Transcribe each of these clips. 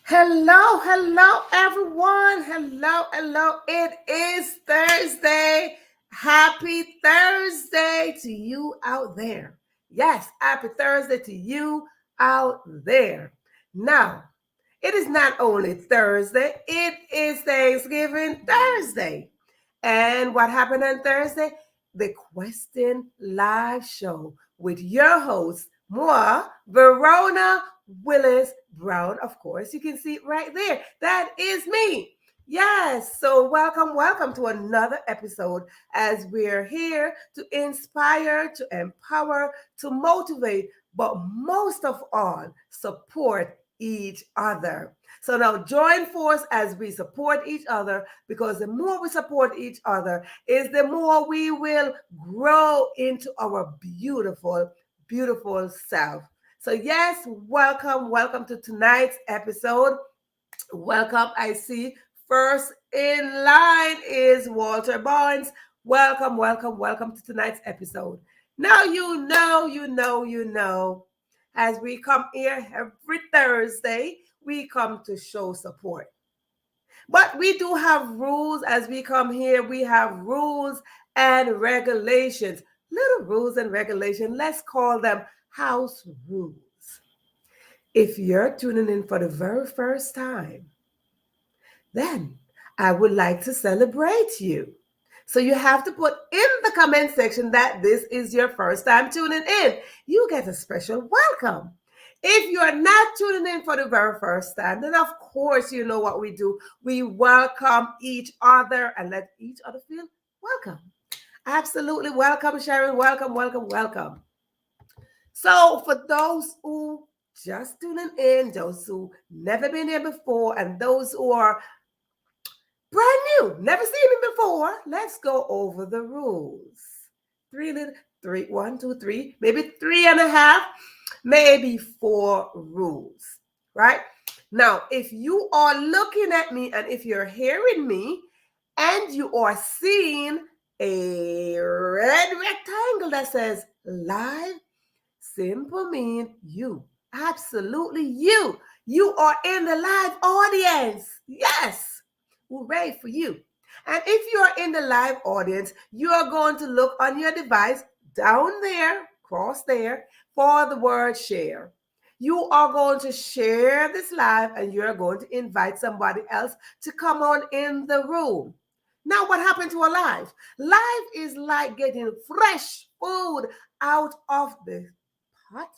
Hello, everyone. Hello. It is Thursday. Happy Thursday to you out there. Yes, happy Thursday to you out there. Now, it is not only Thursday, it is Thanksgiving Thursday. And what happened on Thursday? The Question Live Show with your host, moi, Verona Willis-Brown. Of course, you can see it right there. That is me. Yes, so welcome to another episode as we're here to inspire, to empower, to motivate, but most of all, support each other. So now join force as we support each other because the more we support each other is the more we will grow into our beautiful self. So yes, welcome to tonight's episode. Welcome. I see first in line is Walter Barnes. Welcome to tonight's episode. Now as we come here every Thursday, we come to show support. But we do have rules as we come here. We have rules and regulations. Little rules and regulations. Let's call them house rules. If you're tuning in for the very first time, then I would like to celebrate you. So you have to put in the comment section that this is your first time tuning in. You get a special welcome. If you are not tuning in for the very first time, then of course you know what we do. We welcome each other and let each other feel welcome. Absolutely welcome, Sharon. Welcome. So for those who just tuning in, those who never been here before, and those who are brand new, never seen me before, let's go over the rules. Three, 1, 2, 3, maybe 3.5, maybe 4 rules, right? Now, if you are looking at me and if you're hearing me and you are seeing a red rectangle that says live, simple mean you, absolutely you. You are in the live audience. Yes. Hooray for you. And if you are in the live audience, you are going to look on your device down there, cross there, for the word share. You are going to share this live and you're going to invite somebody else to come on in the room. Now, what happened to a live? Live is like getting fresh food out of the pot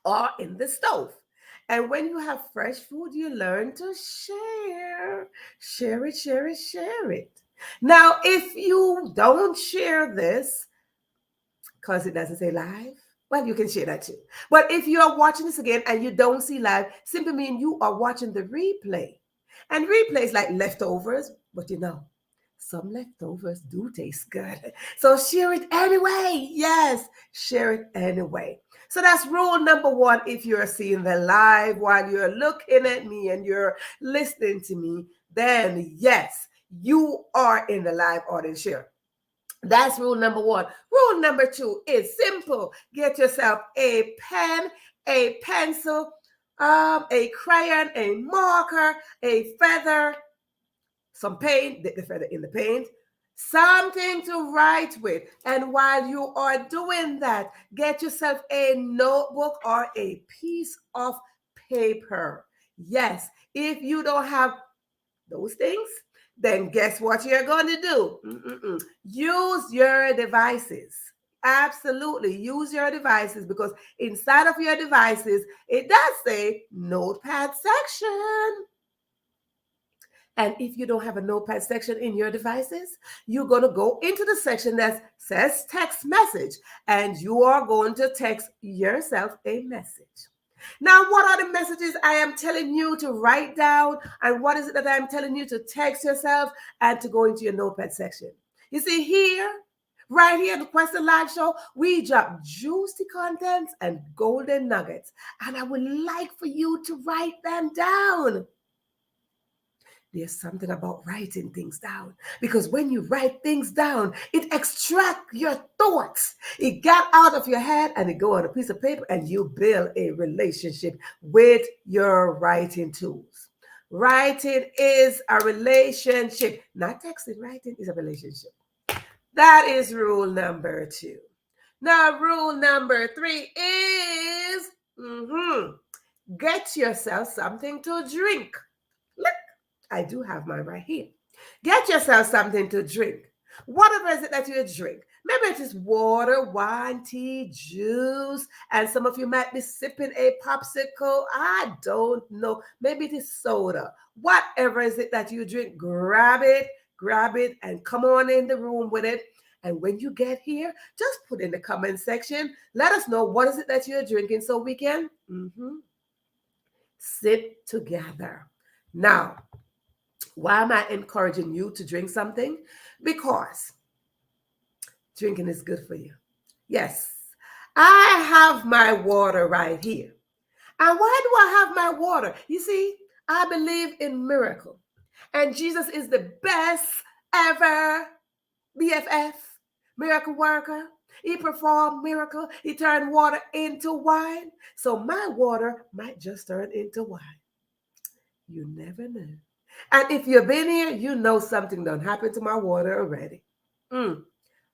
or in the stove. And when you have fresh food, you learn to share. Share it. Now, if you don't share this, because it doesn't say live, well, you can share that too. But if you are watching this again and you don't see live, simply mean you are watching the replay. And replays like leftovers, but some leftovers do taste good. So share it anyway. Yes, share it anyway. So that's rule number 1 if you're seeing the live while you're looking at me and you're listening to me, then yes, you are in the live audience share. That's rule number 1. Rule number 2 is simple. Get yourself a pen, a pencil, a crayon, a marker, a feather, some paint, dip the feather in the paint, something to write with. And while you are doing that, get yourself a notebook or a piece of paper. Yes, if you don't have those things, then guess what you're going to do? Use your devices. Absolutely. Use your devices because inside of your devices, it does say notepad section. And if you don't have a notepad section in your devices, you're going to go into the section that says text message, and you are going to text yourself a message. Now, what are the messages I am telling you to write down, and what is it that I'm telling you to text yourself and to go into your notepad section? You see here, right here, the Question Live Show, we drop juicy contents and golden nuggets, and I would like for you to write them down. there's something about writing things down, because when you write things down, it extracts your thoughts. It got out of your head and it go on a piece of paper, and you build a relationship with your writing tools. Writing is a relationship, not texting. Writing is a relationship. That is rule number 2. Now, rule number 3 is get yourself something to drink. Look, I do have mine right here. Get yourself something to drink. Whatever is it that you drink. Maybe it is water, wine, tea, juice, and some of you might be sipping a popsicle. I don't know. Maybe it is soda. Whatever is it that you drink, grab it, and come on in the room with it. And when you get here, just put in the comment section. Let us know what is it that you're drinking so we can sip together. Now, why am I encouraging you to drink something? Because drinking is good for you. Yes, I have my water right here. And why do I have my water? You see, I believe in miracle. And Jesus is the best ever BFF, miracle worker. He performed miracle. He turned water into wine. So my water might just turn into wine. You never know. And if you've been here, you know something done happened to my water already.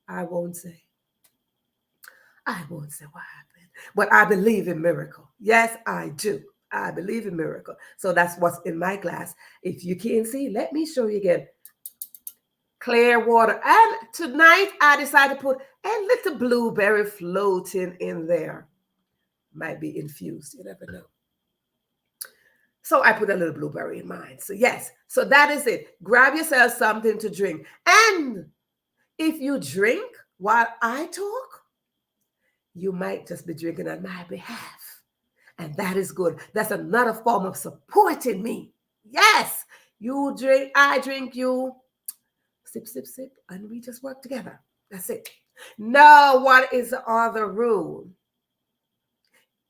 I won't say. I won't say what happened. But I believe in miracle. Yes, I do. I believe in miracle. So that's what's in my glass. If you can't see, let me show you again. Clear water. And tonight I decided to put a little blueberry floating in there. Might be infused. You never know. So I put a little blueberry in mine. So yes, so that is it. Grab yourself something to drink. And if you drink while I talk, you might just be drinking on my behalf. And that is good. That's another form of supporting me. Yes, you drink, I drink, you sip, sip, sip, and we just work together. That's it. Now, what is the other rule?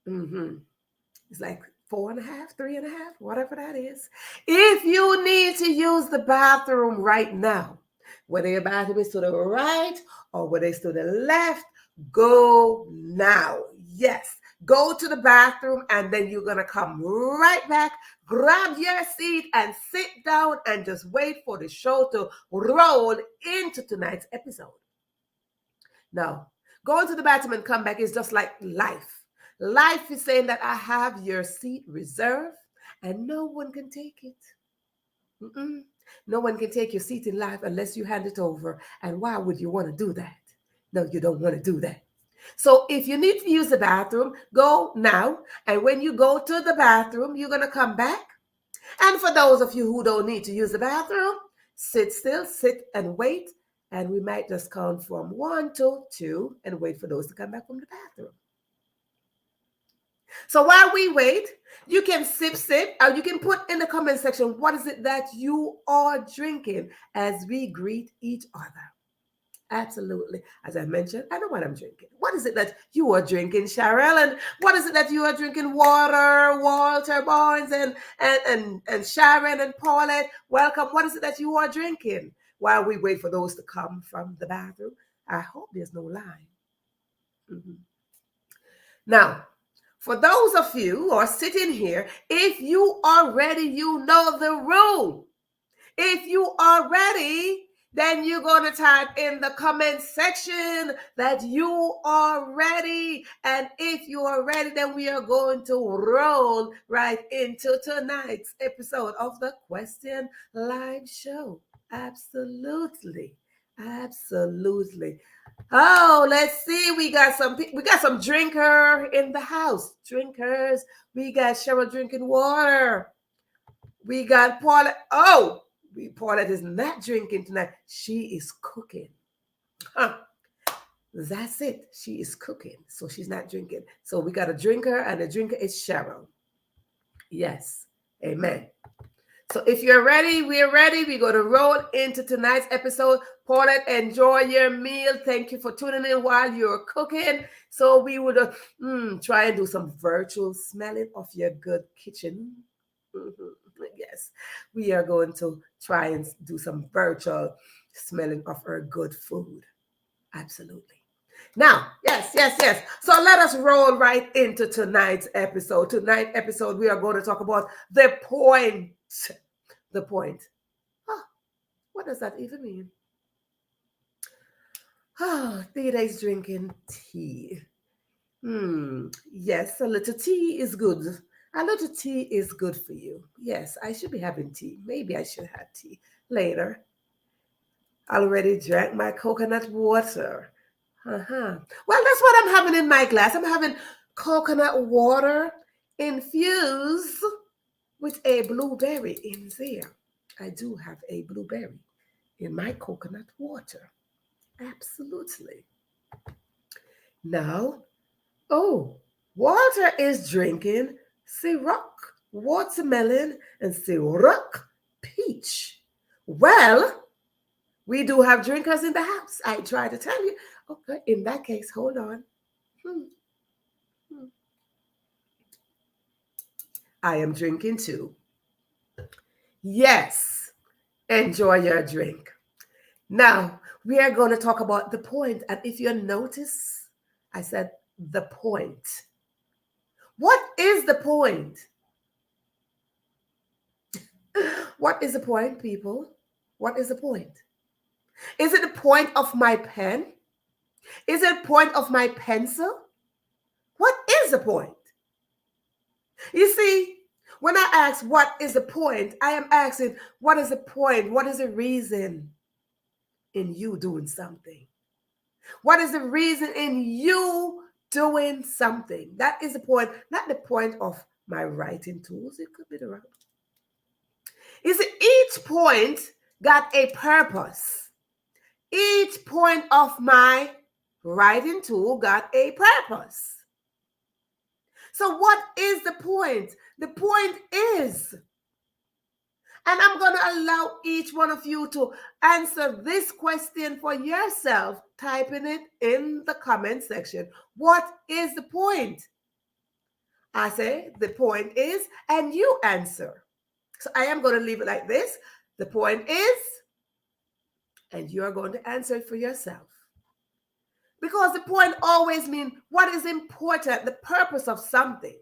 It's like 4.5, 3.5, whatever that is. If you need to use the bathroom right now, whether your bathroom is to the right or whether it's to the left, go now. Yes, go to the bathroom and then you're going to come right back, grab your seat and sit down and just wait for the show to roll into tonight's episode. Now, going to the bathroom and come back is just like life. Life is saying that I have your seat reserved and no one can take it. No one can take your seat in life unless you hand it over. And why would you want to do that? No, you don't want to do that. So if you need to use the bathroom, go now. And when you go to the bathroom, you're going to come back. And for those of you who don't need to use the bathroom, sit still, sit and wait. And we might just count from 1 to 2 and wait for those to come back from the bathroom. So while we wait, you can sip, or you can put in the comment section, what is it that you are drinking as we greet each other? Absolutely. As I mentioned, I know what I'm drinking. What is it that you are drinking, Cheryl? And what is it that you are drinking, Walter Barnes and Sharon and Paulette? Welcome. What is it that you are drinking while we wait for those to come from the bathroom? I hope there's no line. Now, for those of you who are sitting here, if you are ready, you know the rule. If you are ready, then you're going to type in the comment section that you are ready. And if you are ready, then we are going to roll right into tonight's episode of the Question Live Show. Absolutely. Absolutely. Oh, let's see. We got some drinker in the house. Drinkers. We got Cheryl drinking water. We got Paulette. Oh, Paulette is not drinking tonight. She is cooking. That's it. She is cooking. So she's not drinking. So we got a drinker, and the drinker is Cheryl. Yes. Amen. So if you're ready, we're ready. We're going to roll into tonight's episode. Paulette, enjoy your meal. Thank you for tuning in while you're cooking. So we would try and do some virtual smelling of your good kitchen. Yes, we are going to try and do some virtual smelling of our good food. Absolutely. Now, yes, yes, yes. So let us roll right into tonight's episode. Tonight's episode, we are going to talk about the point. The point. Huh, what does that even mean? Oh, today's drinking tea. Yes, a little tea is good. A little tea is good for you. Yes, I should be having tea. Maybe I should have tea later. I already drank my coconut water. Uh-huh. Well, that's what I'm having in my glass. I'm having coconut water infused with a blueberry in there. I do have a blueberry in my coconut water. Absolutely. Now, oh, Walter is drinking Ciroc watermelon and Ciroc peach. Well, we do have drinkers in the house. I try to tell you. Okay, in that case, hold on. Hmm, hmm. I am drinking too. Yes, enjoy your drink. Now, we are going to talk about the point. And if you notice, I said the point. What is the point? What is the point, people? What is the point? Is it the point of my pen? Is it the point of my pencil? What is the point? You see, when I ask what is the point, I am asking what is the point? What is the reason in you doing something? What is the reason in you doing something? That is the point, not the point of my writing tools. It could be the right. You see, each point got a purpose. Each point of my writing tool got a purpose. So, what is the point? The point is, and I'm going to allow each one of you to answer this question for yourself, typing it in the comment section. What is the point? I say the point is, and you answer. So I am going to leave it like this. The point is, and you are going to answer it for yourself. Because the point always means what is important, the purpose of something.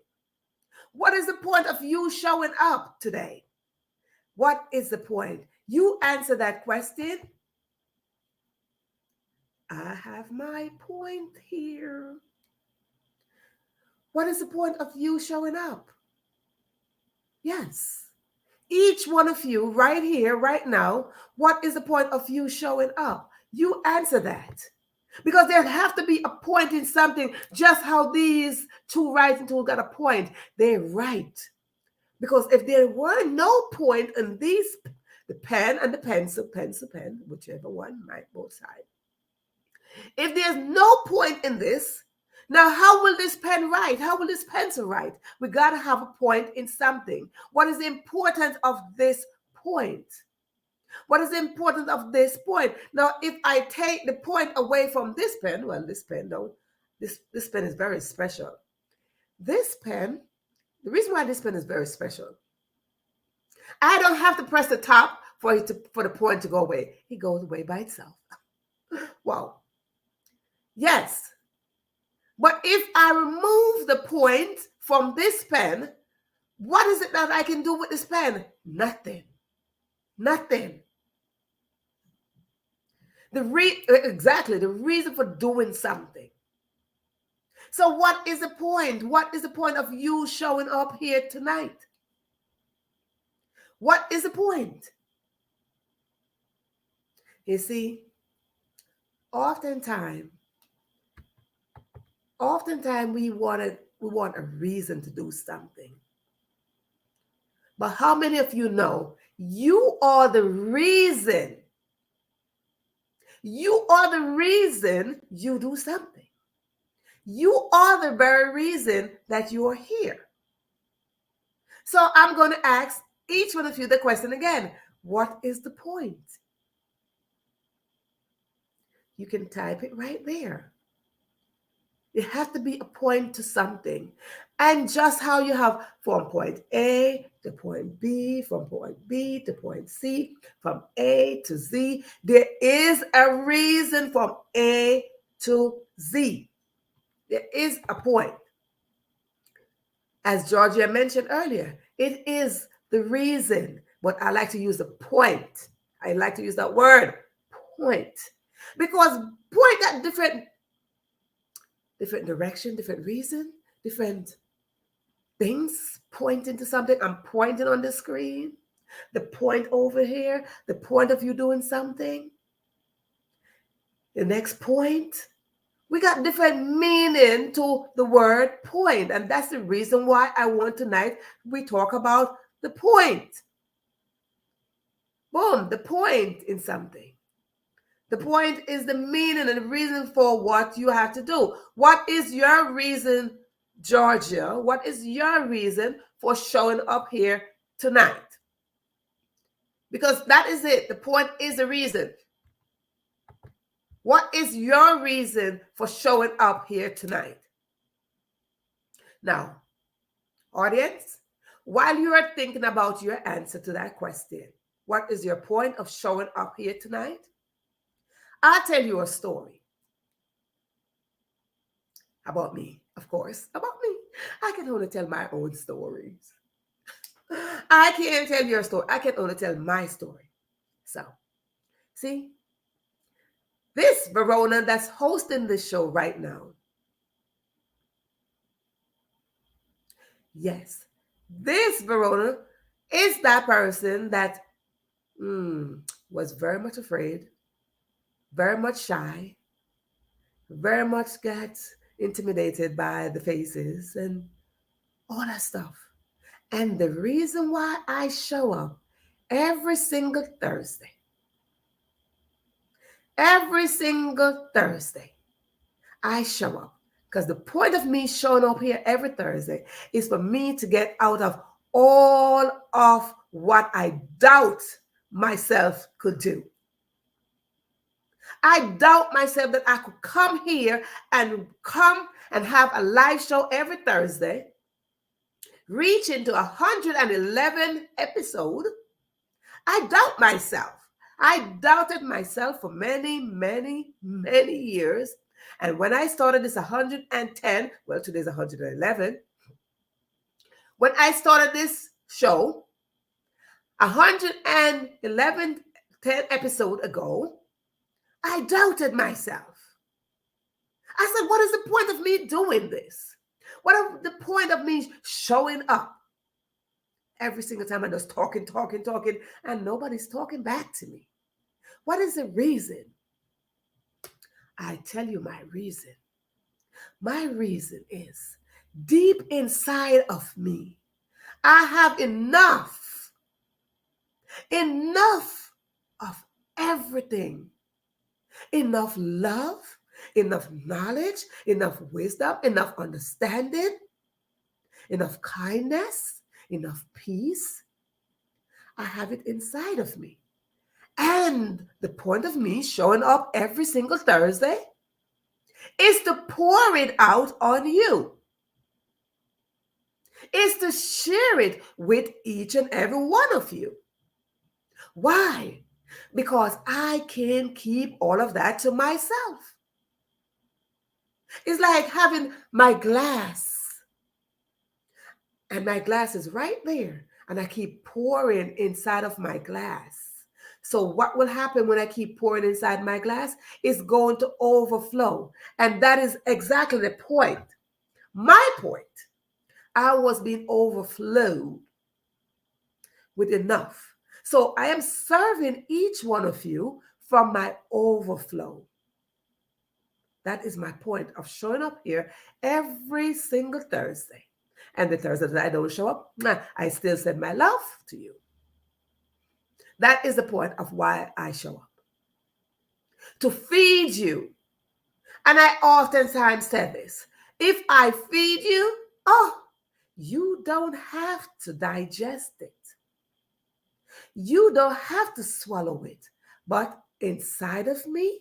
What is the point of you showing up today? What is the point? You answer that question. I have my point here. What is the point of you showing up? Yes. Each one of you right here, right now, what is the point of you showing up? You answer that. Because there have to be a point in something, just how these two writing tools got a point. They write. Because if there were no point in these, the pen and the pencil, pen, whichever one, might both sides. If there's no point in this, now how will this pen write? How will this pencil write? We got to have a point in something. What is the importance of this point? What is the importance of this point? Now, if I take the point away from this pen, well, this pen don't. This pen is very special. This pen, the reason why this pen is very special, I don't have to press the top for the point to go away. It goes away by itself. Wow. Yes. But if I remove the point from this pen, what is it that I can do with this pen? Nothing. Nothing. Exactly, the reason for doing something. So what is the point? What is the point of you showing up here tonight? What is the point? You see, oftentimes we want a reason to do something. But how many of you know you are the reason? You are the reason you do something. You are the very reason that you are here. So I'm going to ask each one of you the question again. What is the point? You can type it right there. It has to be a point to something. And just how you have from point A to point B, from point B to point C, from A to Z, there is a reason from A to Z. There is a point. As Georgia mentioned earlier, it is the reason, but I like to use the point. I like to use that word, point. Because point got different direction, different reason, different things pointing to something. I'm pointing on the screen. The point over here, the point of you doing something. The next point. We got different meaning to the word point. And that's the reason why I want tonight we talk about the point. Boom, the point in something. The point is the meaning and the reason for what you have to do. What is your reason, Georgia? What is your reason for showing up here tonight? Because that is it. The point is the reason. What is your reason for showing up here tonight? Now, audience, while you are thinking about your answer to that question, what is your point of showing up here tonight? I'll tell you a story about me, of course, about me. I can only tell my own stories. I can't tell your story. I can only tell my story. So, see, this Verona that's hosting this show right now, yes, this Verona is that person that was very much afraid, very much shy, very much got intimidated by the faces and all that stuff. And the reason why I show up every single Thursday, I show up because the point of me showing up here every Thursday is for me to get out of all of what I doubt myself could do. I doubt myself that I could come here and have a live show every Thursday, reach into 111 episodes. I doubt myself. I doubted myself for many, many, many years. And when I started this 110, well, today's 111. When I started this show, 111, 10 episodes ago, I doubted myself. I said, what is the point of me doing this? What is the point of me showing up? Every single time I'm just talking, and nobody's talking back to me. What is the reason? I tell you my reason. My reason is deep inside of me, I have enough of everything. Enough love, enough knowledge, enough wisdom, enough understanding, enough kindness, enough peace. I have it inside of me. And the point of me showing up every single Thursday is to pour it out on you. Is to share it with each and every one of you. Why? Because I can't keep all of that to myself. It's like having my glass. And my glass is right there. And I keep pouring inside of my glass. So what will happen when I keep pouring inside my glass? It's going to overflow. And that is exactly the point. My point. I was being overflowed with enough. So I am serving each one of you from my overflow. That is my point of showing up here every single Thursday. And the Thursday that I don't show up, I still send my love to you. That is the point of why I show up. To feed you. And I oftentimes say this. If I feed you, you don't have to digest it. You don't have to swallow it. But inside of me,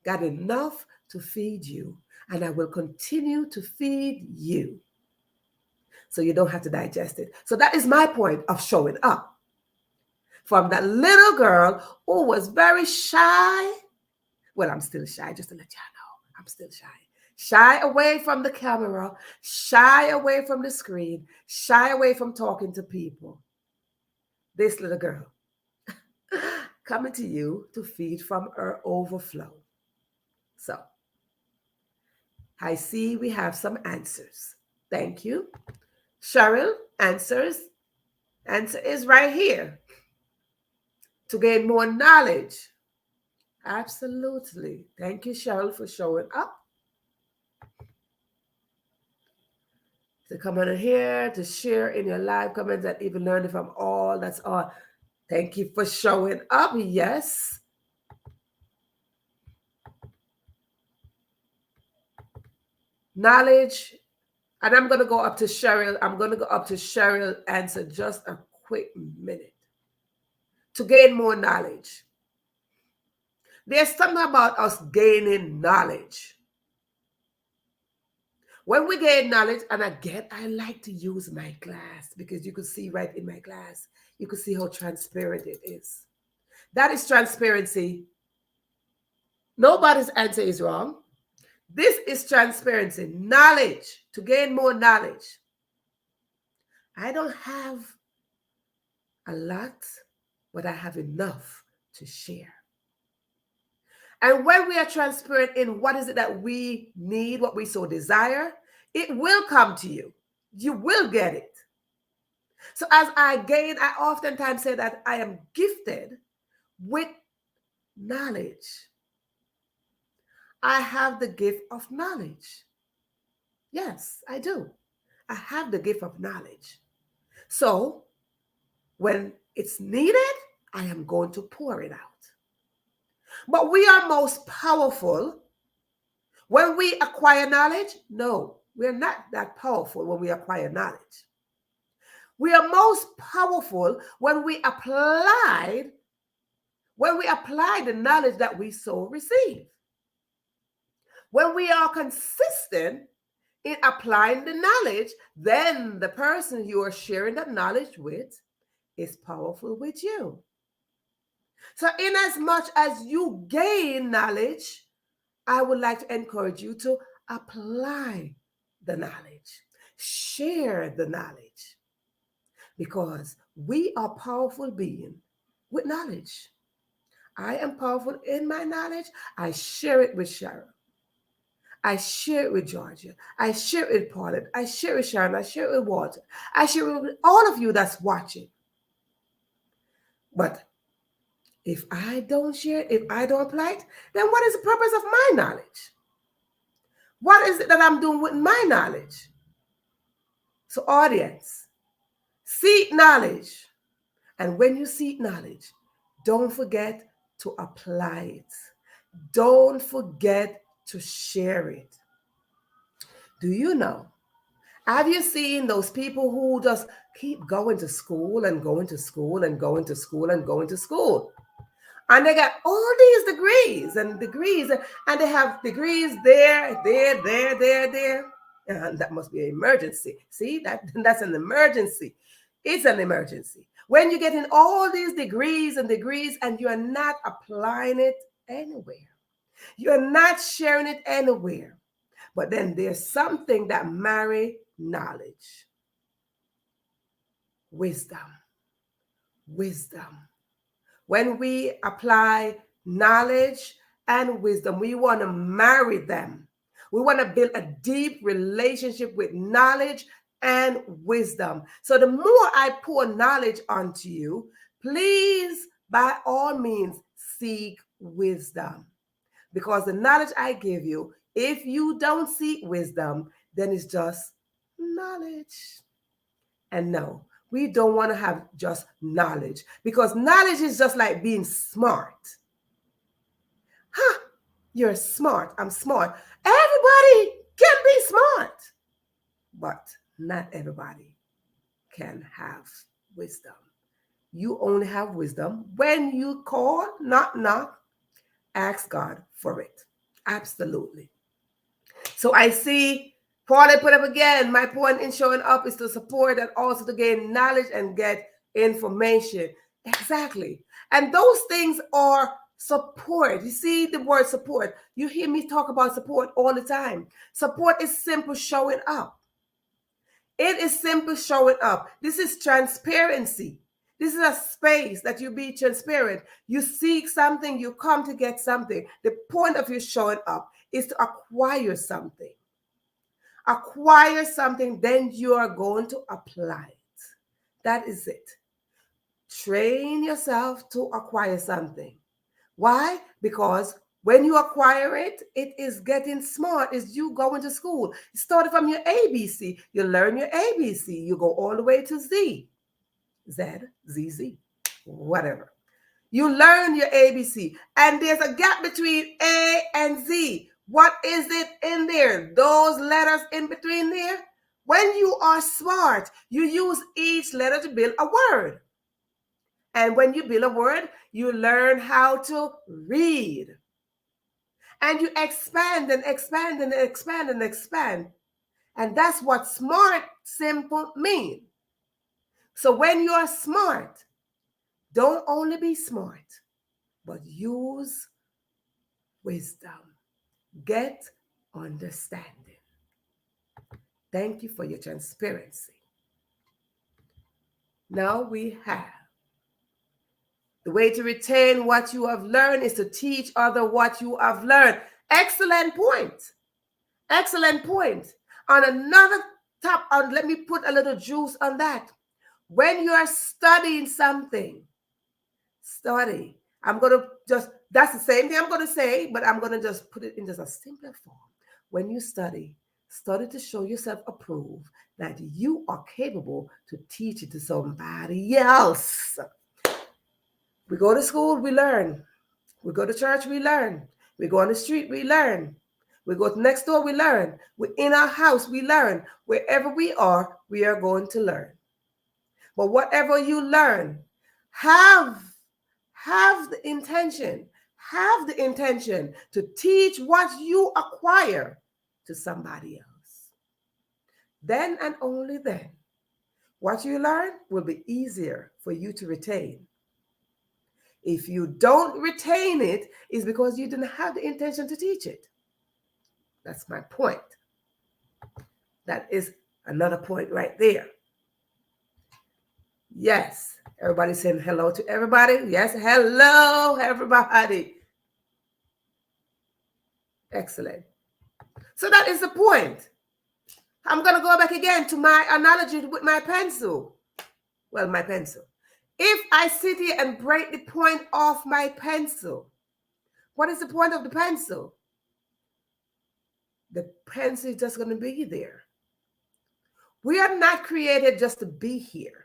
got enough to feed you. And I will continue to feed you. so you don't have to digest it. So that is my point of showing up. From that little girl who was very shy. Well, I'm still shy, just to let y'all know. I'm still shy. Shy away from the camera, shy away from the screen, shy away from talking to people. This little girl coming to you to feed from her overflow. So, I see we have some answers. Thank you. Cheryl, answers. Answer is right here. To gain more knowledge. Absolutely. Thank you, Cheryl, for showing up. To come on here, to share in your live comments, and even learn from all that's on. Thank you for showing up. Yes. Knowledge. And I'm going to go up to Cheryl. I'm going to go up to Cheryl answer just a quick minute. To gain more knowledge. There's something about us gaining knowledge. When we gain knowledge, and again, I like to use my glass because you could see right in my glass, you could see how transparent it is. That is transparency. Nobody's answer is wrong. This is transparency, knowledge, to gain more knowledge. I don't have a lot, but I have enough to share. And when we are transparent in what is it that we need, what we so desire, it will come to you. You will get it. So as I gain, I oftentimes say that I am gifted with knowledge. I have the gift of knowledge. Yes, I do. I have the gift of knowledge. So when it's needed, I am going to pour it out. But we are most powerful when we acquire knowledge. No, we're not that powerful when we acquire knowledge. We are most powerful when we apply the knowledge that we so receive. When we are consistent in applying the knowledge, then the person you are sharing that knowledge with is powerful with you. So in as much as you gain knowledge, I would like to encourage you to apply the knowledge, share the knowledge, because we are powerful beings with knowledge. I am powerful in my knowledge. I share it with Sharon. I share it with Georgia. I share it with Paulette. I share it with Sharon. I share it with Walter. I share it with all of you that's watching. But if I don't share it, if I don't apply it, then what is the purpose of my knowledge? What is it that I'm doing with my knowledge? So audience, seek knowledge. And when you seek knowledge, don't forget to apply it. Don't forget to share it. Do you know? Have you seen those people who just keep going to school and going to school and going to school and going to school? And they got all these degrees, and they have degrees there. And that must be an emergency. See, that's an emergency. It's an emergency. When you're getting all these degrees and you're not applying it anywhere. You're not sharing it anywhere. But then there's something that marries knowledge. Wisdom. When we apply knowledge and wisdom, we want to marry them. We want to build a deep relationship with knowledge and wisdom. So the more I pour knowledge onto you, please, by all means, seek wisdom. Because the knowledge I give you, if you don't seek wisdom, then it's just knowledge. And no, we don't want to have just knowledge, because knowledge is just like being smart. You're smart. I'm smart. Everybody can be smart, but not everybody can have wisdom. You only have wisdom when you call, knock, ask God for it. Absolutely. So I see Paul, I put up again. My point in showing up is to support and also to gain knowledge and get information. Exactly. And those things are support. You see the word support. You hear me talk about support all the time. Support is simple showing up. It is simple showing up. This is transparency. This is a space that you be transparent. You seek something, you come to get something. The point of you showing up is to acquire something. Acquire something, then you are going to apply it. That is it. Train yourself to acquire something. Why? Because when you acquire it, it is getting smart. It's you going to school. You started from your ABC. You learn your ABC. You go all the way to Z. Z, whatever. You learn your ABC. And there's a gap between A and Z. What is it in there? Those letters in between there? When you are smart, you use each letter to build a word. And when you build a word, you learn how to read. And you expand and expand and expand and expand. And that's what smart, simple mean. So when you are smart, don't only be smart, but use wisdom. Get understanding. Thank you for your transparency. Now we have the way to retain what you have learned is to teach others what you have learned. Excellent point. Excellent point. On another top, let me put a little juice on that. When you are studying something, study. I'm going to just, that's the same thing I'm going to say, but I'm going to just put it in just a simpler form. When you study to show yourself approved that you are capable to teach it to somebody else. We go to school, we learn. We go to church, we learn. We go on the street, we learn. We go to next door, we learn. We're in our house, we learn. Wherever we are going to learn. But whatever you learn, have the intention to teach what you acquire to somebody else. Then and only then, what you learn will be easier for you to retain. If you don't retain it, it's because you didn't have the intention to teach it. That's my point. That is another point right there. Yes, everybody's saying hello to everybody. Yes, hello, everybody. Excellent. So that is the point. I'm going to go back again to my analogy with my pencil. Well, my pencil. If I sit here and break the point off my pencil, what is the point of the pencil? The pencil is just going to be there. We are not created just to be here.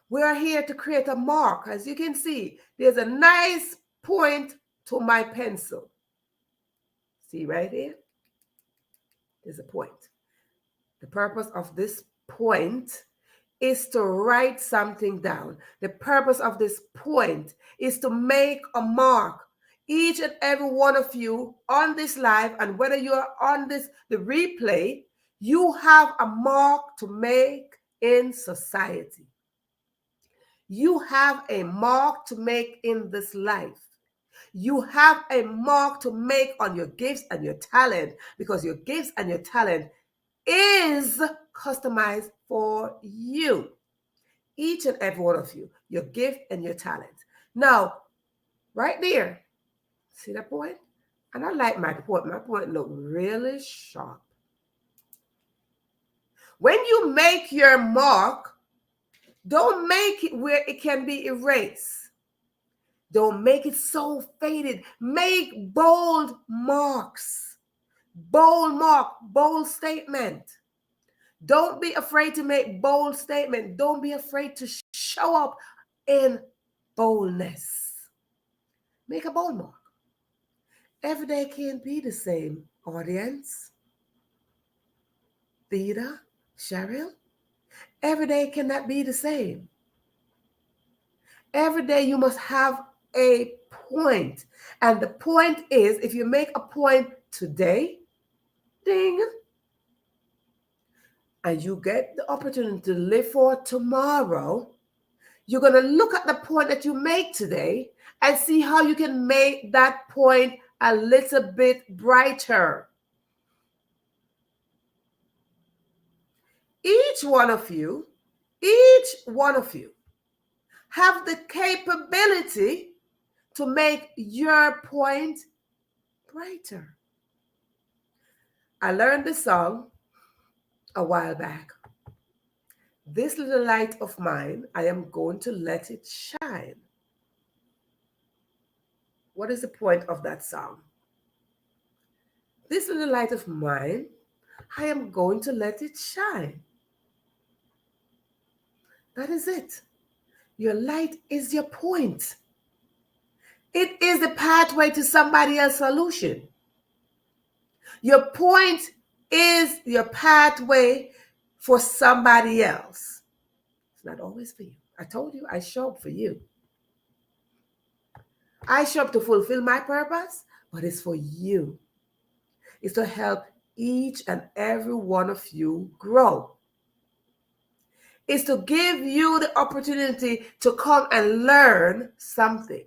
We are here to create a mark. As you can see, there's a nice point to my pencil. See right here? There's a point. The purpose of this point is to write something down. The purpose of this point is to make a mark. Each and every one of you on this live, and whether you are on the replay, you have a mark to make in society. You have a mark to make in this life. You have a mark to make on your gifts and your talent, because your gifts and your talent is customized for you. Each and every one of you, your gift and your talent. Now, right there, see that point? And I like my point. My point look really sharp. When you make your mark, don't make it where it can be erased. Don't make it so faded. Make bold marks. Bold mark, bold statement. Don't be afraid to make bold statement. Don't be afraid to show up in boldness. Make a bold mark. Every day can't be the same, audience. Theta, Cheryl. Every day cannot be the same. Every day you must have a point. And the point is, if you make a point today, ding, and you get the opportunity to live for tomorrow, you're going to look at the point that you make today and see how you can make that point a little bit brighter. Each one of you have the capability to make your point brighter. I learned this song a while back. This little light of mine, I am going to let it shine. What is the point of that song? This little light of mine, I am going to let it shine. That is it. Your light is your point. It is the pathway to somebody else's solution. Your point is your pathway for somebody else. It's not always for you. I told you I show up for you. I show up to fulfill my purpose, but it's for you. It's to help each and every one of you grow. It's to give you the opportunity to come and learn something.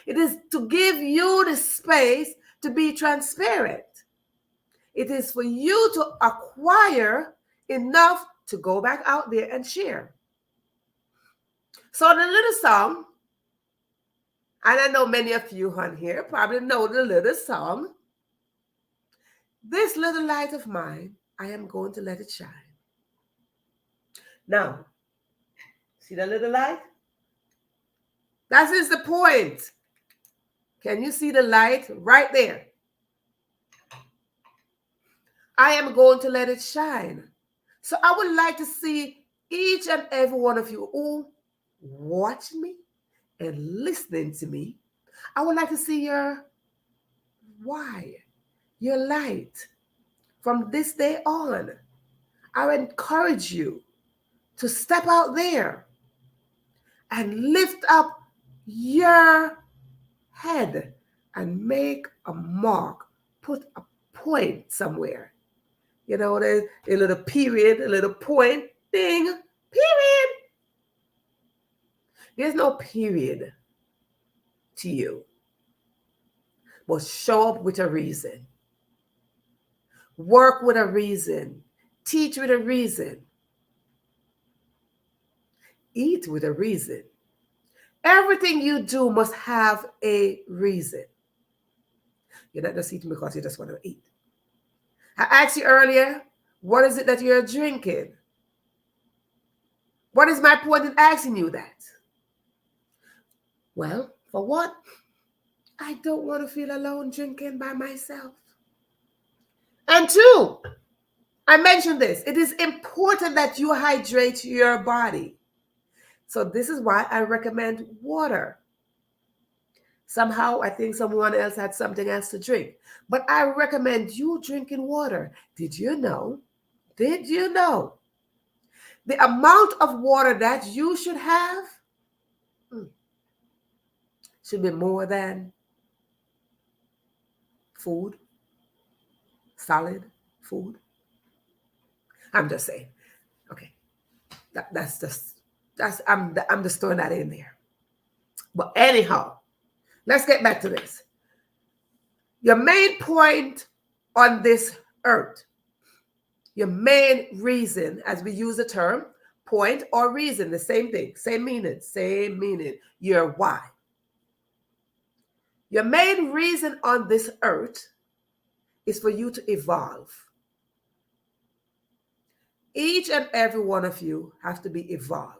It is to give you the space to be transparent. It is for you to acquire enough to go back out there and share. So the little song, and I know many of you on here probably know the little song. This little light of mine, I am going to let it shine. Now, see the little light? That is the point. Can you see the light right there? I am going to let it shine. So I would like to see each and every one of you who watch me and listening to me. I would like to see your why, your light. From this day on, I encourage you to step out there and lift up your head and make a mark, put a point somewhere. You know, there's a little period, a little point, ding, period. There's no period to you. But show up with a reason. Work with a reason. Teach with a reason. Eat with a reason. Everything you do must have a reason. You're not just eating because you just want to eat. I asked you earlier, what is it that you're drinking? What is my point in asking you that? Well, for one, I don't want to feel alone drinking by myself. And two, I mentioned this. It is important that you hydrate your body. So this is why I recommend water. Somehow, I think someone else had something else to drink. But I recommend you drinking water. Did you know? The amount of water that you should have should be more than food, solid food. I'm just saying. Okay. I'm just throwing that in there. But anyhow, let's get back to this. Your main point on this earth, your main reason, as we use the term, point or reason, the same thing, same meaning, your why. Your main reason on this earth is for you to evolve. Each and every one of you have to be evolved.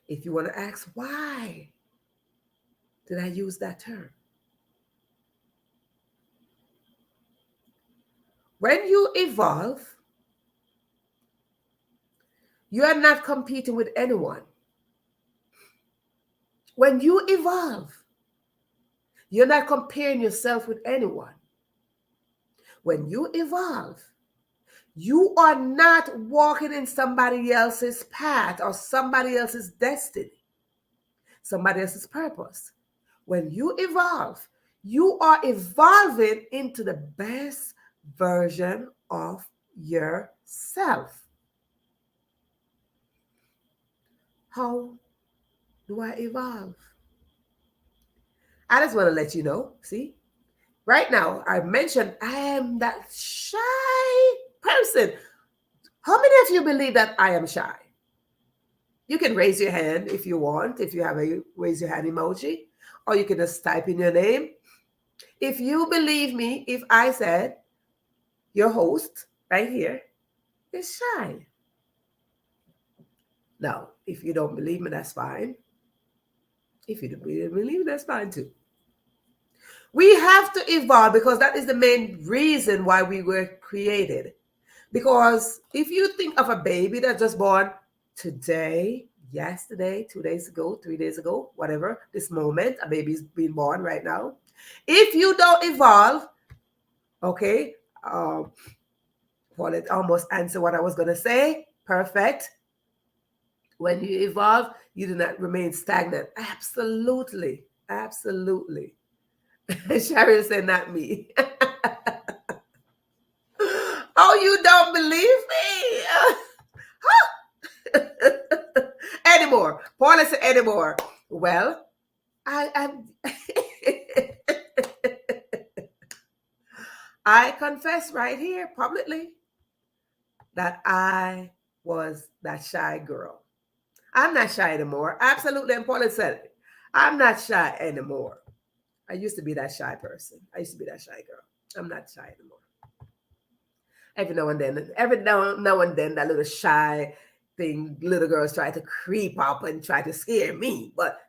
If you want to ask, why did I use that term? When you evolve, you are not competing with anyone. When you evolve, you're not comparing yourself with anyone. When you evolve, you are not walking in somebody else's path or somebody else's destiny, somebody else's purpose. When you evolve, You are evolving into the best version of yourself. How do I evolve? I just want to let you know, see, right now, I mentioned I am that shy person. How many of you believe that I am shy? You can raise your hand if you want, if you have a raise your hand emoji, or you can just type in your name. If you believe me, if I said your host right here is shy. Now, if you don't believe me, that's fine. If you don't believe me, that's fine too. We have to evolve because that is the main reason why we were created. Because if you think of a baby that's just born today, yesterday, 2 days ago, 3 days ago, whatever, this moment, a baby's being born right now. If you don't evolve, okay, Paulette almost answered what I was going to say. Perfect. When you evolve, you do not remain stagnant. Absolutely. Absolutely. Sharon said, not me. Oh, you don't believe me? Anymore. Paula said anymore. Well, I confess right here publicly that I was that shy girl. I'm not shy anymore. Absolutely. And Paula said it. I'm not shy anymore. I used to be that shy person. I used to be that shy girl. I'm not shy anymore. Every now and then, that little shy thing, little girls try to creep up and try to scare me. But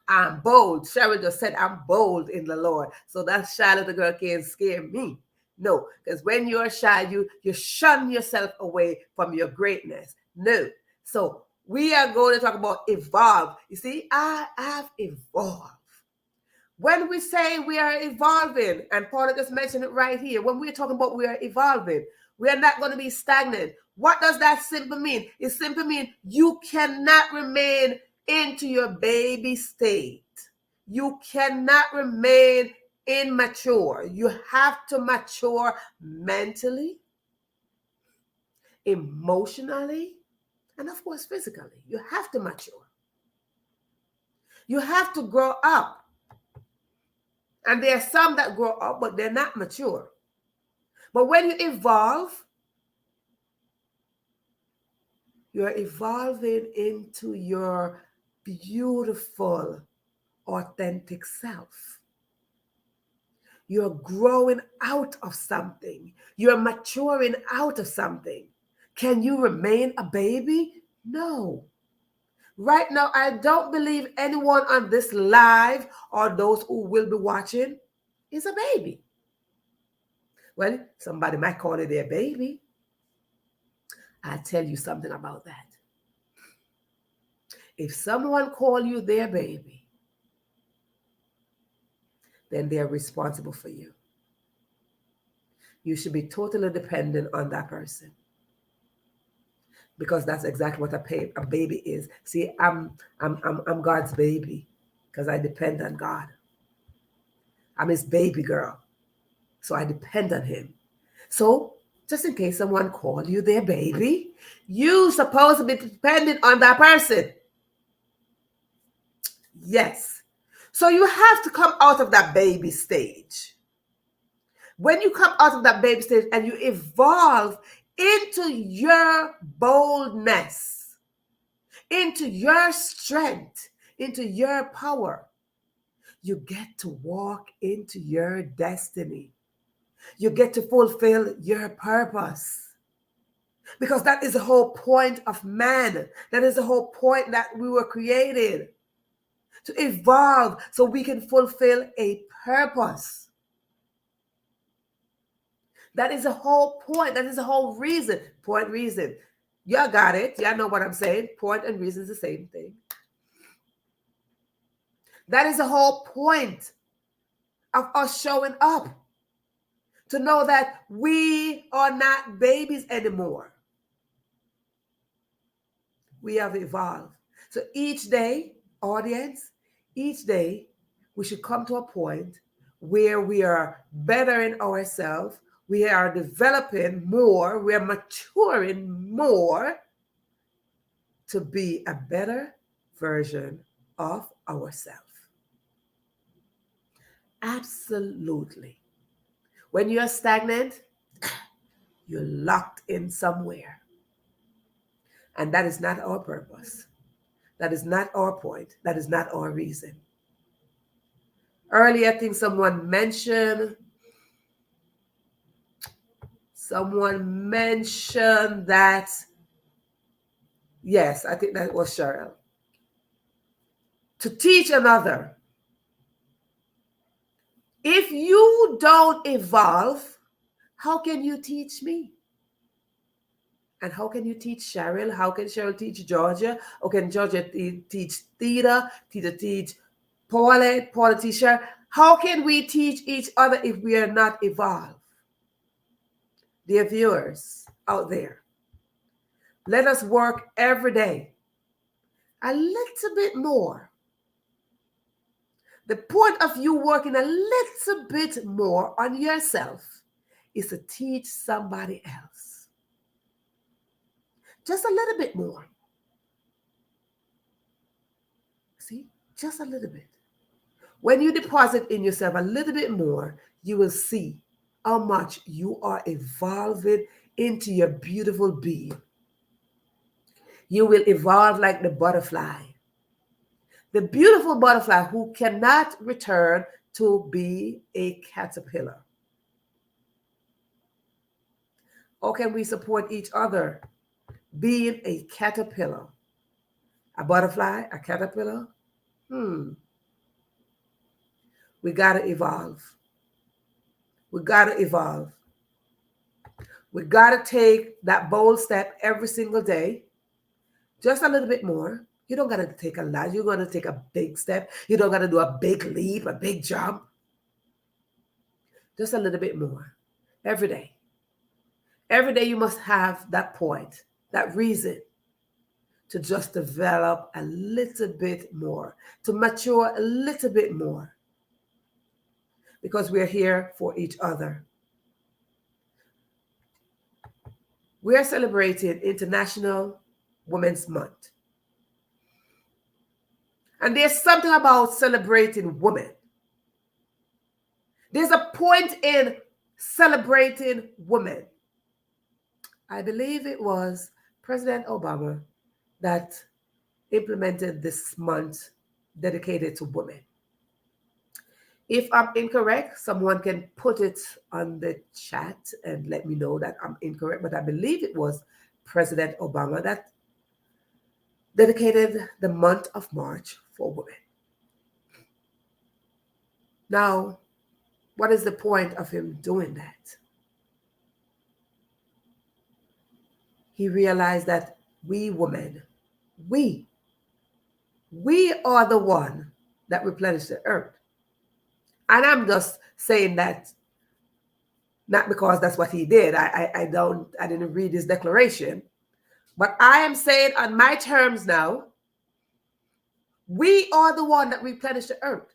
I'm bold. Sharon just said I'm bold in the Lord. So that shy little girl can't scare me. No, because when you're shy, you shun yourself away from your greatness. No. So we are going to talk about evolve. You see, I have evolved. When we say we are evolving, and Paula just mentioned it right here, when we're talking about we are evolving, we are not going to be stagnant. What does that simply mean? It simply means you cannot remain into your baby state. You cannot remain immature. You have to mature mentally, emotionally, and of course, physically. You have to mature. You have to grow up. And there are some that grow up, but they're not mature. But when you evolve, you're evolving into your beautiful, authentic self. You're growing out of something. You're maturing out of something. Can you remain a baby? No. Right now, I don't believe anyone on this live or those who will be watching is a baby. Well, somebody might call it their baby. I'll tell you something about that. If someone call you their baby, then they're responsible for you. You should be totally dependent on that person. Because that's exactly what a baby is. See, I'm God's baby because I depend on God. I'm his baby girl. So I depend on him. So just in case someone call you their baby, you supposed to be dependent on that person. Yes. So you have to come out of that baby stage. When you come out of that baby stage and you evolve into your boldness, into your strength, into your power, you get to walk into your destiny. You get to fulfill your purpose. Because that is the whole point of man. That is the whole point that we were created. To evolve so we can fulfill a purpose. That is the whole point. That is the whole reason. Point, reason. Y'all got it. Y'all know what I'm saying. Point and reason is the same thing. That is the whole point of us showing up. To know that we are not babies anymore. We have evolved. So each day, audience, each day, we should come to a point where we are bettering ourselves, we are developing more, we are maturing more to be a better version of ourselves. Absolutely. When you're stagnant, you're locked in somewhere. And that is not our purpose. That is not our point. That is not our reason. Earlier, I think someone mentioned that, yes, I think that was Cheryl. To teach another. If you don't evolve, how can you teach me? And how can you teach Cheryl? How can Cheryl teach Georgia? How can Georgia teach Theta? Theta teach Paula? Paula teach Cheryl? How can we teach each other if we are not evolved? Dear viewers out there, let us work every day a little bit more. The point of you working a little bit more on yourself is to teach somebody else. Just a little bit more. See, just a little bit. When you deposit in yourself a little bit more, you will see how much you are evolving into your beautiful being. You will evolve like the butterfly. The beautiful butterfly who cannot return to be a caterpillar. How can we support each other being a caterpillar? A butterfly, a caterpillar? We got to evolve. We got to evolve. We got to take that bold step every single day. Just a little bit more. You don't got to take a lot. You're going to take a big step. You don't got to do a big leap, a big jump. Just a little bit more every day. Every day you must have that point, that reason to just develop a little bit more, to mature a little bit more, because we're here for each other. We are celebrating International Women's Month. And there's something about celebrating women. There's a point in celebrating women. I believe it was President Obama that implemented this month dedicated to women. If I'm incorrect, someone can put it on the chat and let me know that I'm incorrect, but I believe it was President Obama that dedicated the month of March for women. Now, what is the point of him doing that? He realized that we women, we are the one that replenish the earth. And I'm just saying that not because that's what he did. I didn't read his declaration, but I am saying on my terms now, we are the one that replenish the earth.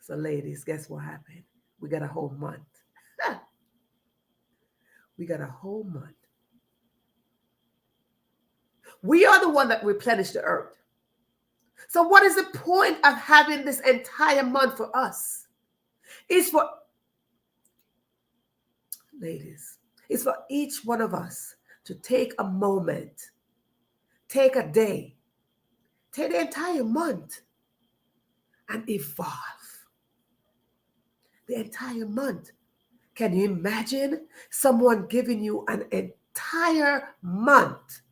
So ladies, guess what happened? We got a whole month. We got a whole month. We are the one that replenish the earth. So what is the point of having this entire month for us? It's for, ladies, it's for each one of us to take a moment, take a day, take the entire month and evolve. The entire month. Can you imagine someone giving you an entire month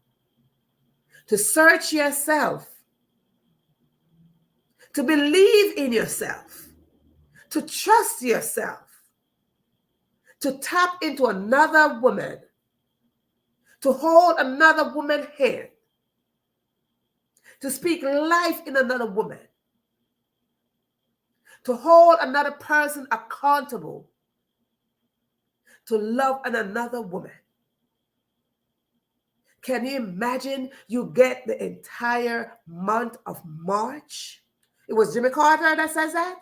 to search yourself, to believe in yourself, to trust yourself, to tap into another woman, to hold another woman's hand, to speak life in another woman, to hold another person accountable, to love another woman? Can you imagine you get the entire month of March? It was Jimmy Carter that says that.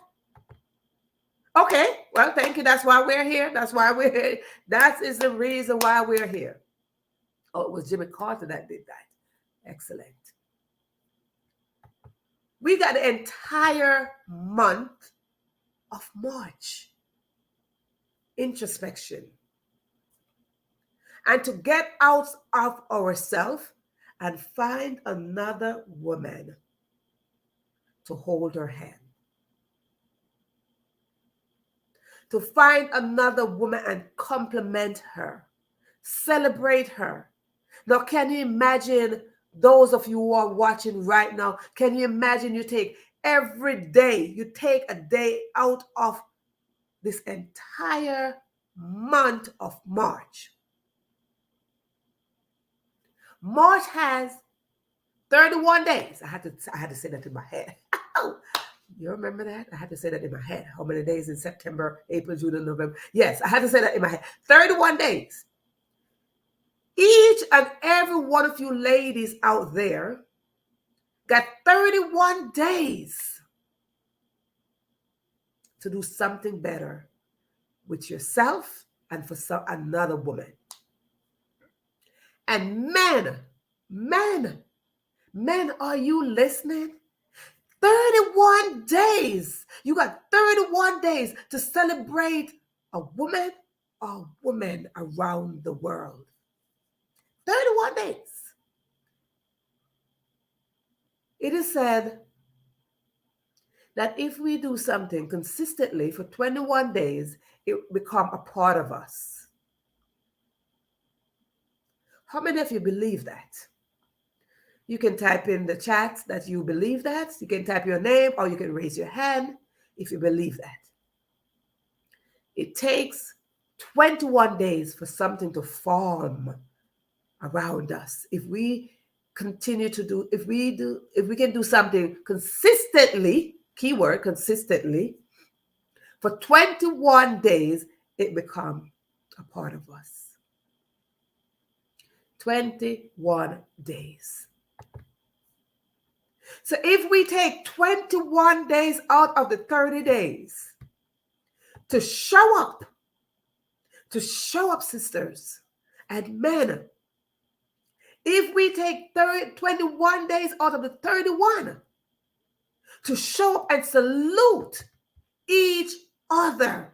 Okay, well, thank you. That's why we're here. That's why we're here. That is the reason why we're here. Oh, it was Jimmy Carter that did that. Excellent. We got the entire month of March. Introspection. And to get out of ourselves and find another woman to hold her hand. To find another woman and compliment her, celebrate her. Now, can you imagine those of you who are watching right now? Can you imagine you take every day, you take a day out of this entire month of March? March has 31 days. I had to say that in my head. You remember that? I had to say that in my head. How many days in September, April, June, and November? Yes, I had to say that in my head. 31 days. Each and every one of you ladies out there got 31 days to do something better with yourself and for another woman. And men, are you listening? 31 days. You got 31 days to celebrate a woman around the world. 31 days. It is said that if we do something consistently for 21 days, it become a part of us. How many of you believe that? You can type in the chat that you believe that. You can type your name or you can raise your hand if you believe that. It takes 21 days for something to form around us. If we continue to do, if we can do something consistently, keyword consistently, for 21 days, it becomes a part of us. 21 days. So if we take 21 days out of the 30 days to show up, sisters and men, if we take 21 days out of the 31 to show up and salute each other,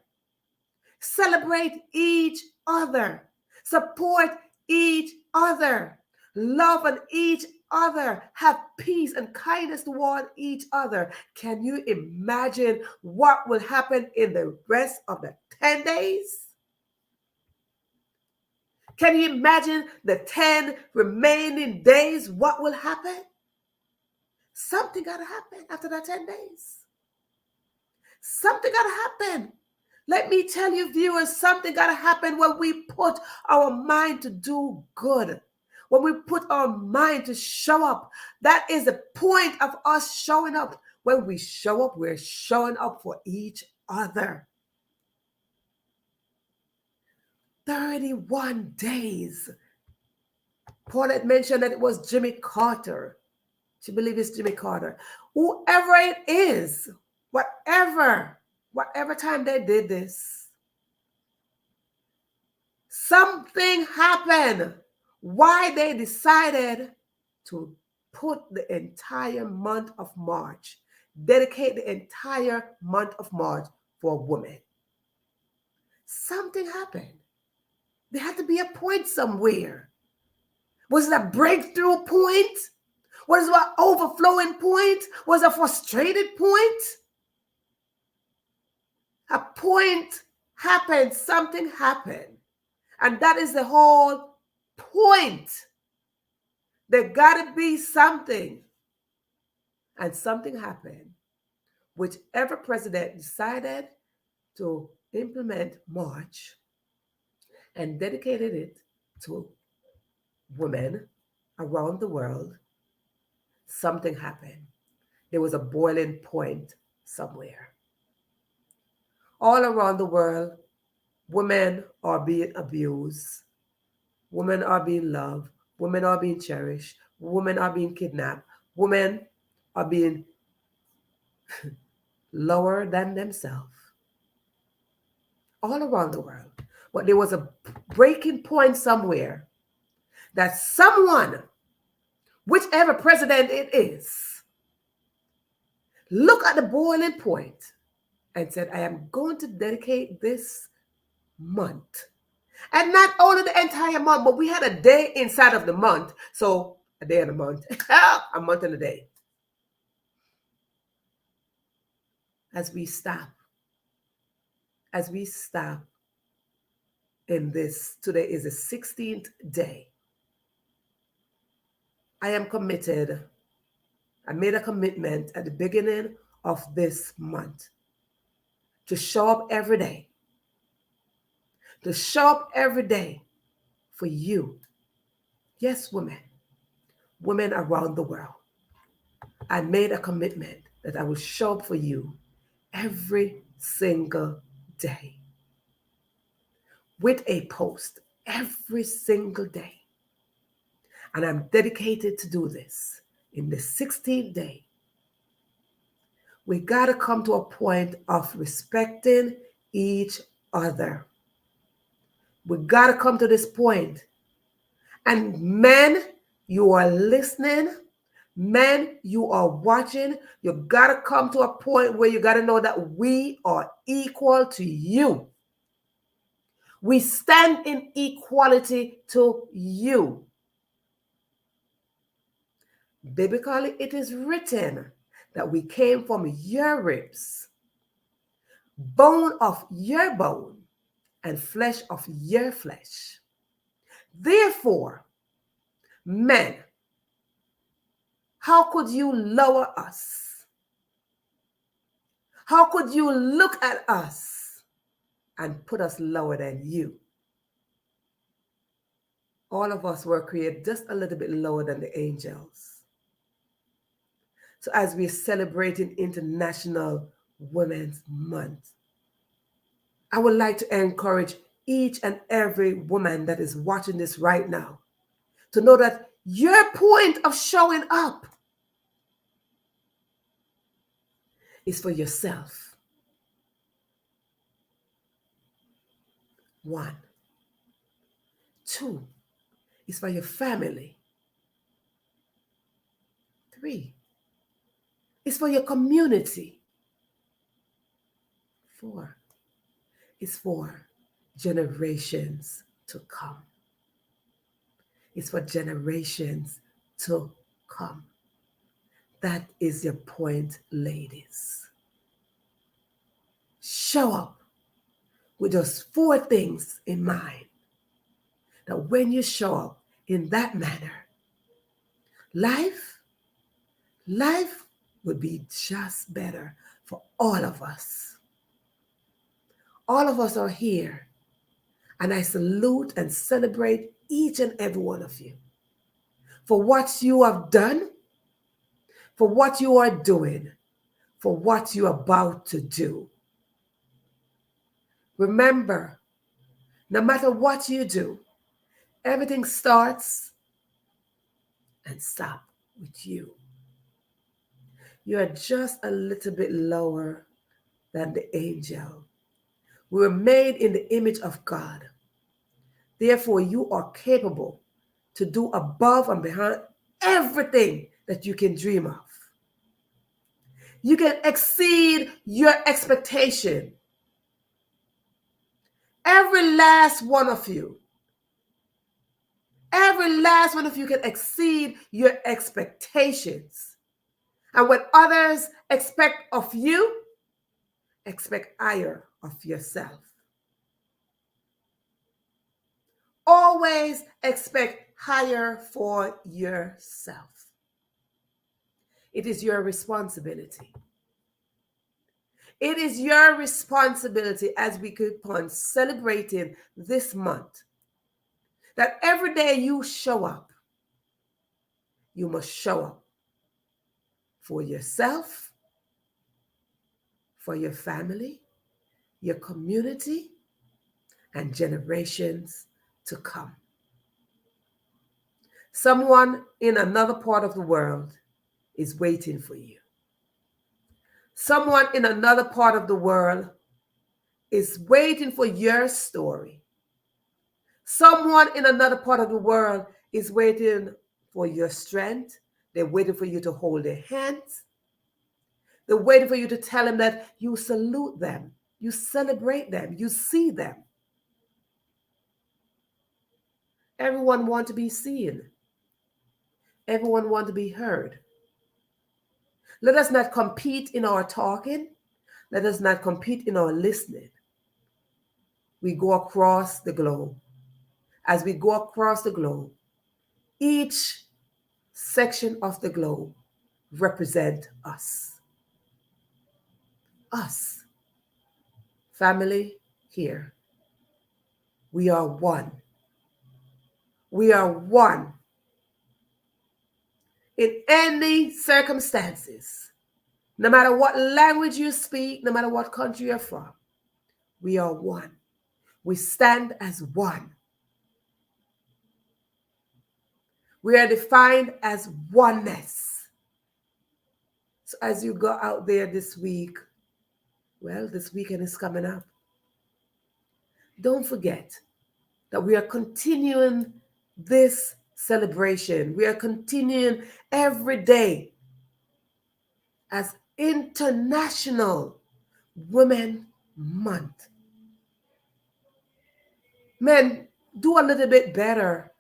celebrate each other, support each other, love on each other, have peace and kindness toward each other. Can you imagine what will happen in the rest of the 10 days? Can you imagine the 10 remaining days? What will happen? Something got to happen after that 10 days. Something got to happen. Let me tell you, viewers, something got to happen when we put our mind to do good. When we put our mind to show up. That is the point of us showing up. When we show up, we're showing up for each other. 31 days. Paulette mentioned that it was Jimmy Carter. She believes it's Jimmy Carter. Whoever it is, whatever time they did this, something happened. Why they decided to put the entire month of March, dedicate the entire month of March for a woman. Something happened. There had to be a point somewhere. Was it a breakthrough point? Was it an overflowing point? Was it a frustrated point? A point happened, something happened. And that is the whole point. There got to be something. And something happened. Whichever president decided to implement March and dedicated it to women around the world, something happened. There was a boiling point somewhere. All around the world, women are being abused. Women are being loved. Women are being cherished. Women are being kidnapped. Women are being lower than themselves. all around the world. But there was a breaking point somewhere that someone, whichever president it is, looked at the boiling point and said, I am going to dedicate this month. And not only the entire month, but we had a day inside of the month. So a day and a month, a month and a day. As we stop in this, today is the 16th day. I am committed. I made a commitment at the beginning of this month to show up every day. To show up every day for you. Yes, women around the world. I made a commitment that I will show up for you every single day with a post every single day. And I'm dedicated to do this in the 16th day. We got to come to a point of respecting each other. We got to come to this point. And men, you are listening. Men, you are watching. You got to come to a point where you got to know that we are equal to you. We stand in equality to you. Biblically, it is written that we came from your ribs, bone of your bone, and flesh of your flesh. Therefore, men, how could you lower us? How could you look at us and put us lower than you? All of us were created just a little bit lower than the angels. So as we're celebrating International Women's Month, I would like to encourage each and every woman that is watching this right now to know that your point of showing up is for yourself. 1. 2 is for your family. 3 is for your community. 4 is for generations to come. It's for generations to come. That is your point, ladies. Show up with those 4 things in mind. That when you show up in that manner, life would be just better for all of us. All of us are here, and I salute and celebrate each and every one of you for what you have done, for what you are doing, for what you're about to do. Remember, no matter what you do, everything starts and stops with you. You are just a little bit lower than the angel. We were made in the image of God. Therefore, you are capable to do above and beyond everything that you can dream of. You can exceed your expectation. Every last one of you can exceed your expectations. And what others expect of you, expect higher of yourself. Always expect higher for yourself. It is your responsibility. It is your responsibility as we keep on celebrating this month that every day you show up, you must show up for yourself, for your family, your community, and generations to come. Someone in another part of the world is waiting for you. Someone in another part of the world is waiting for your story. Someone in another part of the world is waiting for your strength. They're waiting for you to hold their hands. They're waiting for you to tell them that you salute them, you celebrate them, you see them. Everyone wants to be seen. Everyone wants to be heard. Let us not compete in our talking. Let us not compete in our listening. We go across the globe. As we go across the globe, each section of the globe represents us. Us. Family here. We are one. We are one. In any circumstances, no matter what language you speak, no matter what country you're from, we are one. We stand as one. We are defined as oneness. So as you go out there this week, well, this weekend is coming up. Don't forget that we are continuing this celebration. We are continuing every day as International Women Month. Men, do a little bit better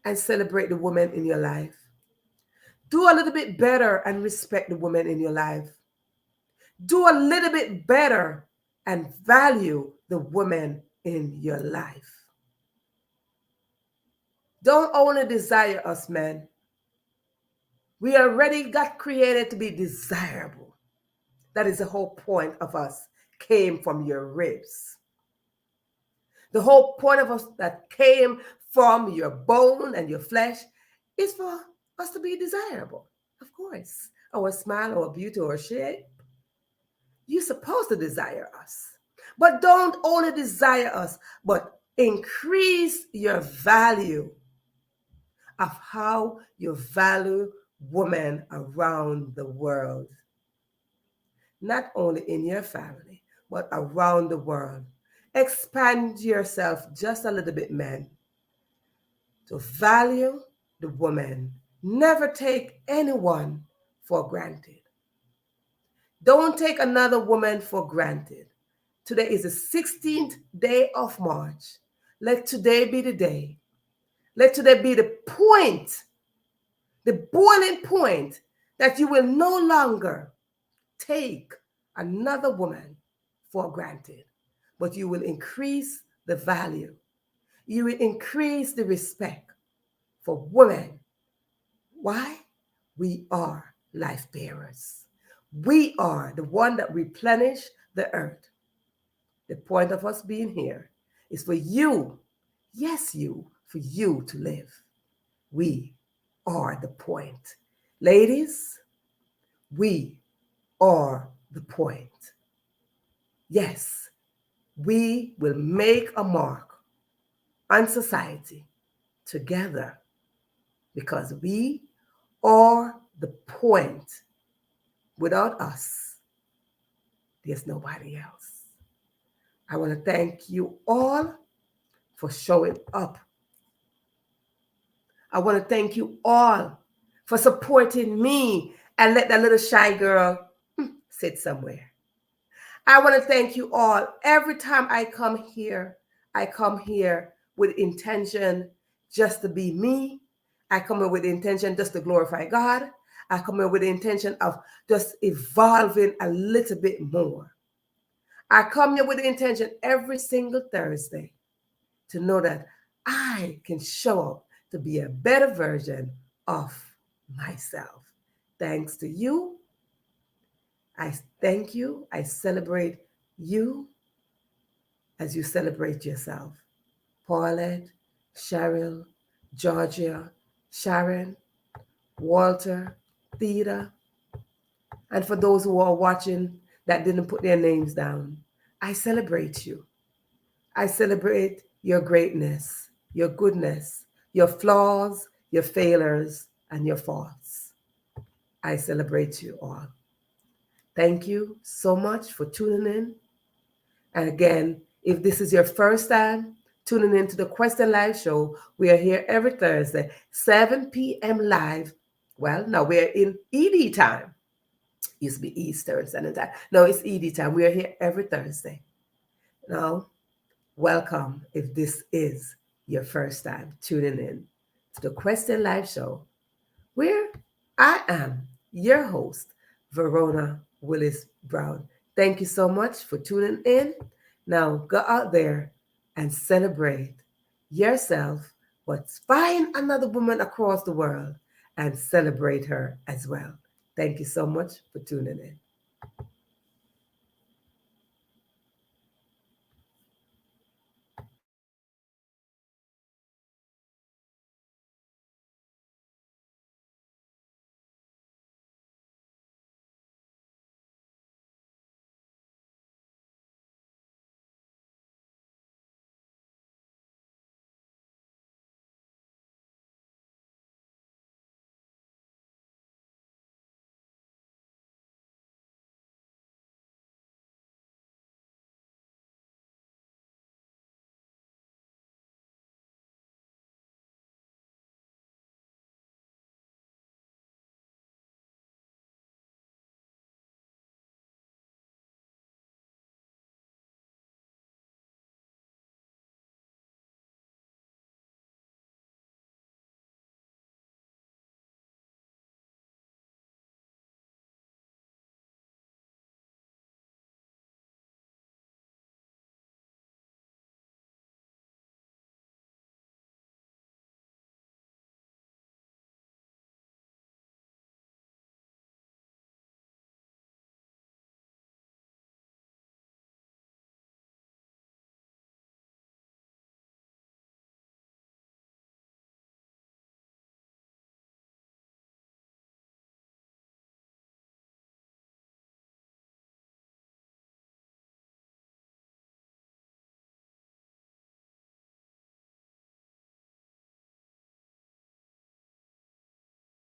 and celebrate the women in your life. Do a little bit better and respect the women in your life. Do a little bit better and value the women in your life. Don't only desire us, men. We already got created to be desirable. That is the whole point of us came from your ribs. The whole point of us that came from your bone and your flesh is for us to be desirable. Of course, our smile, our beauty, our shape. You're supposed to desire us. But don't only desire us, but increase your value of how you value women around the world. Not only in your family, but around the world. Expand yourself just a little bit, men, to value the woman. Never take anyone for granted. Don't take another woman for granted. Today is the 16th day of March. Let today be the day. Let today be the point, the boiling point, that you will no longer take another woman for granted, but you will increase the value. You will increase the respect for women. Why? We are life bearers. We are the one that replenish the earth. The point of us being here is for you, yes, you, for you to live. We are the point. Ladies, we are the point. Yes, we will make a mark on society together because we are the point. Without us, there's nobody else. I want to thank you all for showing up. I want to thank you all for supporting me and let that little shy girl sit somewhere. I want to thank you all. Every time I come here with intention just to be me. I come here with the intention just to glorify God. I come here with the intention of just evolving a little bit more. I come here with the intention every single Thursday to know that I can show up to be a better version of myself. Thanks to you. I thank you. I celebrate you as you celebrate yourself. Paulette, Cheryl, Georgia, Sharon, Walter, Theta, and for those who are watching that didn't put their names down, I celebrate you. I celebrate your greatness, your goodness, your flaws, your failures, and your faults. I celebrate you all. Thank you so much for tuning in. And again, if this is your first time tuning into the Question Live show, we are here every Thursday, 7 p.m. live. Well, no, we're in ED time. Used to be Eastern Standard Time. No, it's ED time. We are here every Thursday. Now, welcome if this is your first time tuning in to the Question Live show, where I am your host, Verona Willis-Brown. Thank you so much for tuning in. Now go out there and celebrate yourself, but find another woman across the world and celebrate her as well. Thank you so much for tuning in.